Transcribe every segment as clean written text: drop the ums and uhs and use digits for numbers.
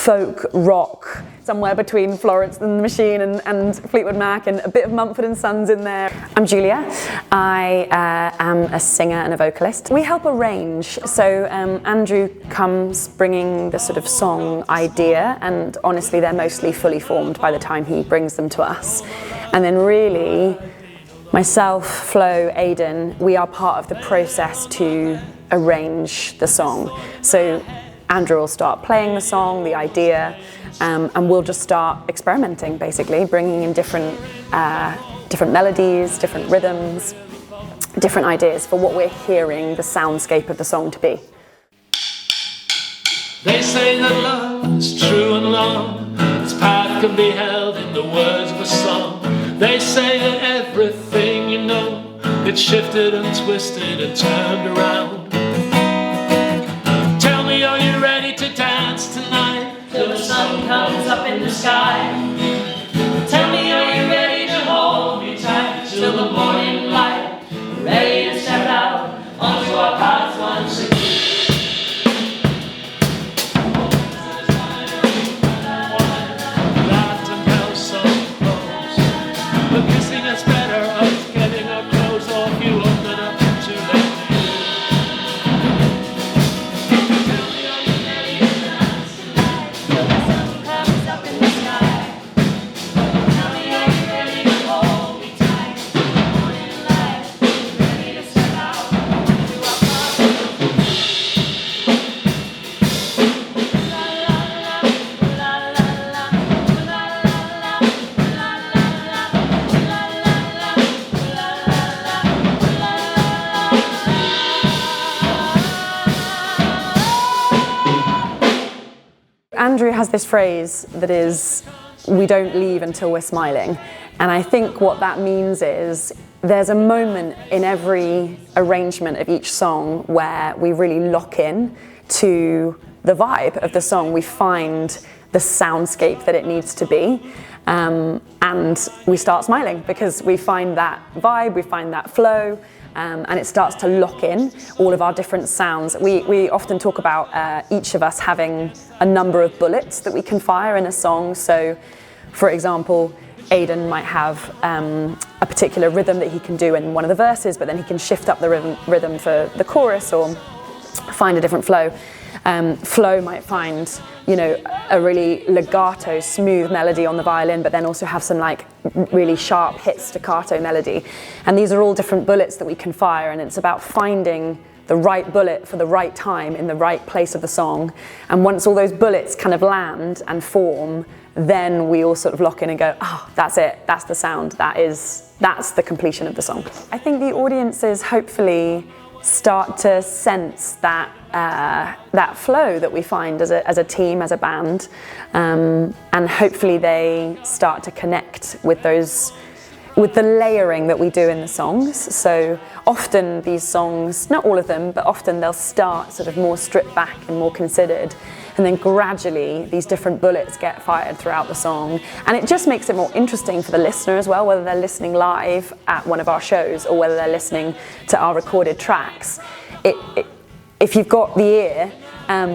folk rock, somewhere between Florence and the Machine and Fleetwood Mac, and a bit of Mumford & Sons in there. I'm Julia. I am a singer and a vocalist. We help arrange, so Andrew comes bringing the sort of song idea, and honestly they're mostly fully formed by the time he brings them to us. And then really, myself, Flo, Aidan, we are part of the process to arrange the song. So Andrew will start playing the song, the idea, and we'll just start experimenting, basically, bringing in different melodies, different rhythms, different ideas for what we're hearing the soundscape of the song to be. They say that love is true and long, its path can be held in the words of a song. They say that everything you know gets shifted and twisted and turned around. Tell me, are you ready to dance tonight till the sun comes up in the sky? Tell me, are you ready to hold me tight till the morning light? Ready to step out onto our paths once again. Andrew has this phrase that is, we don't leave until we're smiling. And I think what that means is there's a moment in every arrangement of each song where we really lock in to the vibe of the song. We find the soundscape that it needs to be. And we start smiling because we find that vibe, we find that flow. And it starts to lock in all of our different sounds. We often talk about each of us having a number of bullets that we can fire in a song. So, for example, Aidan might have a particular rhythm that he can do in one of the verses, but then he can shift up the rhythm for the chorus or find a different flow. Flo might find, a really legato, smooth melody on the violin, but then also have some like really sharp hit staccato melody. And these are all different bullets that we can fire, and it's about finding the right bullet for the right time in the right place of the song. And once all those bullets kind of land and then we all sort of lock in and go, oh, that's it, that's the sound, that's the completion of the song. I think the audiences hopefully start to sense that flow that we find as a team, as a band, and hopefully they start to connect with the layering that we do in the songs. So often these songs, not all of them, but often they'll start sort of more stripped back and more considered, and then gradually these different bullets get fired throughout the song. And it just makes it more interesting for the listener as well, whether they're listening live at one of our shows or whether they're listening to our recorded tracks. If you've got the ear,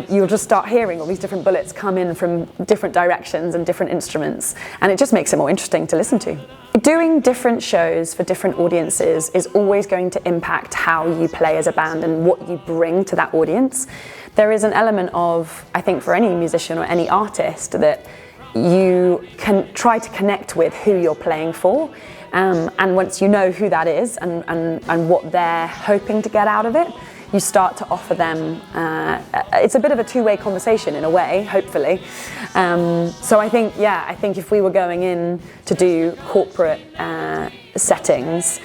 you'll just start hearing all these different bullets come in from different directions and different instruments, and it just makes it more interesting to listen to. Doing different shows for different audiences is always going to impact how you play as a band and what you bring to that audience. There is an element of, I think, for any musician or any artist, that you can try to connect with who you're playing for, and once you know who that is and what they're hoping to get out of it, you start to offer them, it's a bit of a two-way conversation in a way, hopefully. So I think if we were going in to do corporate settings,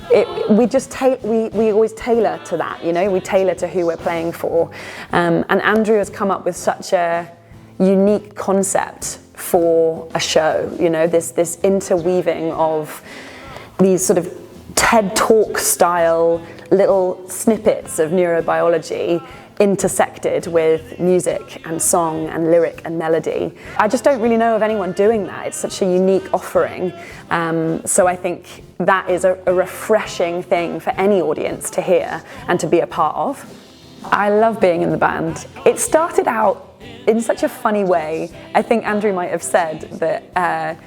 we always tailor to that, we tailor to who we're playing for. And Andrew has come up with such a unique concept for a show, this interweaving of these sort of TED Talk style little snippets of neurobiology intersected with music and song and lyric and melody. I just don't really know of anyone doing that. It's such a unique offering. So I think that is a refreshing thing for any audience to hear and to be a part of. I love being in the band. It started out in such a funny way. I think Andrew might have said that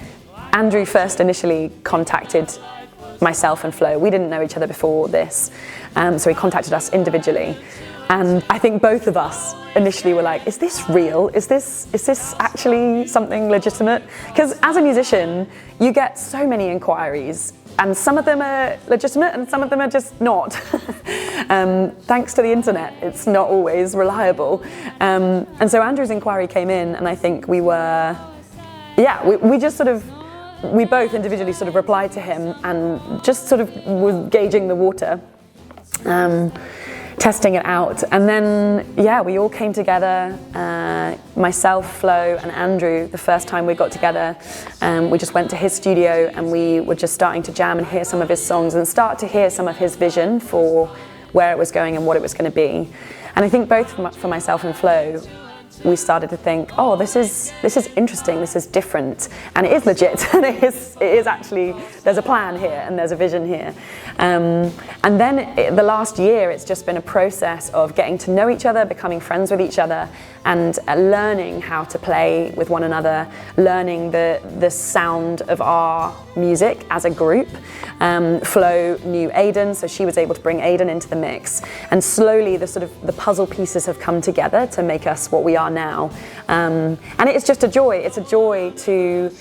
Andrew first initially contacted myself and Flo. We didn't know each other before this, so he contacted us individually. And I think both of us initially were like, is this real? Is this actually something legitimate? Because as a musician, you get so many inquiries, and some of them are legitimate and some of them are just not. Thanks to the internet, it's not always reliable. And so Andrew's inquiry came in, and I think we were, we just sort of, we both individually sort of replied to him and just sort of was gauging the water, testing it out. And then, we all came together, myself, Flo and Andrew, the first time we got together. We just went to his studio and we were just starting to jam and hear some of his songs and start to hear some of his vision for where it was going and what it was going to be. And I think both for myself and Flo, we started to think, oh, this is interesting, this is different, and it is legit, and it is actually, there's a plan here and there's a vision here. And then the last year, it's just been a process of getting to know each other, becoming friends with each other, and learning how to play with one another, learning the sound of our music as a group. Flo knew Aidan, so she was able to bring Aidan into the mix, and slowly the puzzle pieces have come together to make us what we are now. And it's just a joy. It's a joy to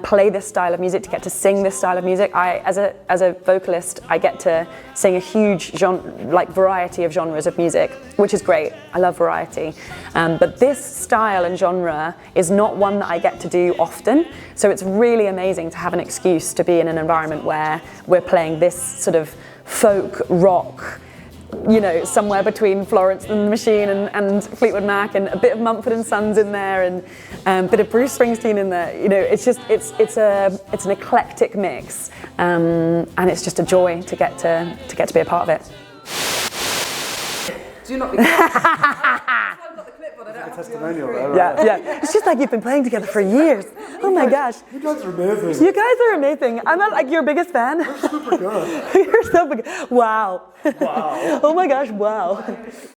play this style of music, to get to sing this style of music. As a vocalist, I get to sing a huge variety of genres of music, which is great. I love variety. But this style and genre is not one that I get to do often. So it's really amazing to have an excuse to be in an environment where we're playing this sort of folk rock, you know, somewhere between Florence and the Machine and Fleetwood Mac, and a bit of Mumford & Sons in there, and a bit of Bruce Springsteen in there. You know, it's an eclectic mix, and it's just a joy to get to be a part of it. Do not be I've got the clipboard, I don't have to be on the screen. Yeah. It's just like you've been playing together for years. Oh my gosh. You guys are amazing. You guys are amazing. I'm not like your biggest fan. You're super good. You're super good. Wow. Oh my gosh, wow.